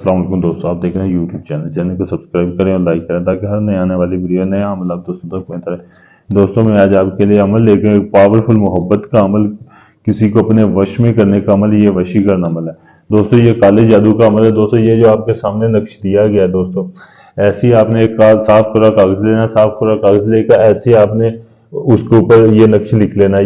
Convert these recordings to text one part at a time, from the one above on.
अस्सलाम वालेकुम दोस्तों, आप देख रहे हैं यूट्यूब चैनल को सब्सक्राइब करें और लाइक करें ताकि हर नए आने वाली वीडियो नया अमल आप दोस्तों तक पहुंचता रहे। दोस्तों मैं आज आपके लिए अमल लेकर एक पावरफुल मोहब्बत का अमल, किसी को अपने वश में करने का अमल, ये वशीकरण अमल है। दोस्तों ये काले जादू का अमल है। दोस्तों ये जो आपके सामने नक्श दिया गया है दोस्तों, ऐसे ही आपने एक साफ पूरा कागज लेना, साफ पूरा कागज लेकर ऐसे आपने उसके ऊपर ये नक्श लिख लेना।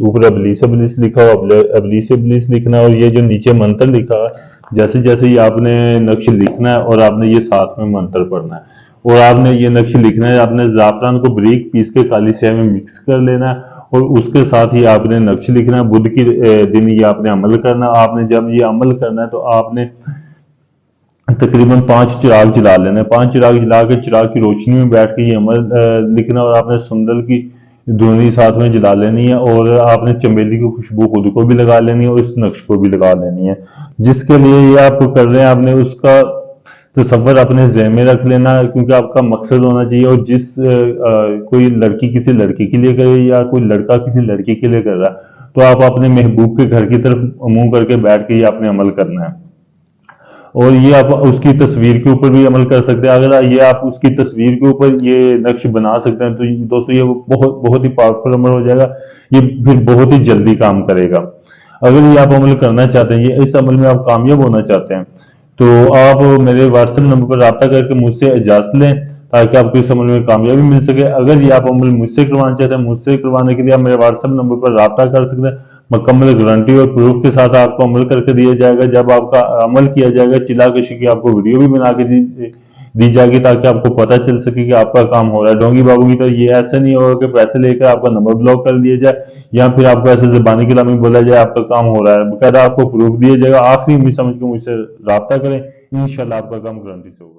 ऊपर अबलीस अबलीस लिखा हो, अबलीस अबलीस लिखना, और ये जो नीचे मंत्र लिखा है, जैसे जैसे ही आपने नक्श लिखना है और आपने ये साथ में मंत्र पढ़ना है और आपने ये नक्श लिखना है। आपने जाफरान को बारीक पीस के काली स्याही में मिक्स कर लेना है और उसके साथ ही आपने नक्श लिखना है। बुध के दिन ये आपने अमल करना है। आपने जब ये अमल करना है तो आपने तकरीबन 5 चिराग जला लेना है। 5 चिराग जला के चिराग की रोशनी में बैठ के ये अमल लिखना, और आपने सुंदर की धुनी साथ में जला लेनी है, और आपने चमेली की खुशबू खुद को भी लगा लेनी है और इस नक्श को भी लगा लेनी है। जिसके लिए ये आप कर रहे हैं, आपने उसका तसव्वुर अपने ज़हन में रख लेना, क्योंकि आपका मकसद होना चाहिए। और जिस कोई लड़की किसी लड़के के लिए करे या कोई लड़का किसी लड़की के लिए कर रहा है, तो आप अपने महबूब के घर की तरफ मुंह करके बैठ के ये आपने अमल करना है। और ये आप उसकी तस्वीर के ऊपर भी अमल कर सकते हैं। अगर ये आप उसकी तस्वीर के ऊपर ये नक्श बना सकते हैं तो दोस्तों ये बहुत बहुत ही पावरफुल अमल हो जाएगा। ये फिर बहुत ही जल्दी काम करेगा। अगर ये आप अमल करना चाहते हैं, ये इस अमल में आप कामयाब होना चाहते हैं, तो आप मेरे व्हाट्सएप नंबर पर रब्ता करके मुझसे इजाजत लें ताकि आपको इस अमल में कामयाबी मिल सके। अगर ये आप अमल मुझसे करवाना चाहते हैं, मुझसे करवाने के लिए आप मेरे व्हाट्सएप नंबर पर रब्ता कर सकते हैं। मुकम्मल गारंटी और प्रूफ के साथ आपको अमल करके दिया जाएगा। जब आपका अमल किया जाएगा, चिल्ला कशी की आपको वीडियो भी बना के दी जाएगी ताकि आपको पता चल सके कि आपका काम हो रहा है। डोंगी बाबू की तरह ये ऐसा नहीं होगा कि पैसे लेकर आपका नंबर ब्लॉक कर दिया जाए या फिर आपको ऐसे ज़बानी कलामी बोला जाए आपका काम हो रहा है। बकायदा आपको प्रूफ दिया जाएगा। आखिरी उम्मीद समझ के मुझसे रब्ता करें, इंशाल्लाह आपका काम गारंटी से होगा।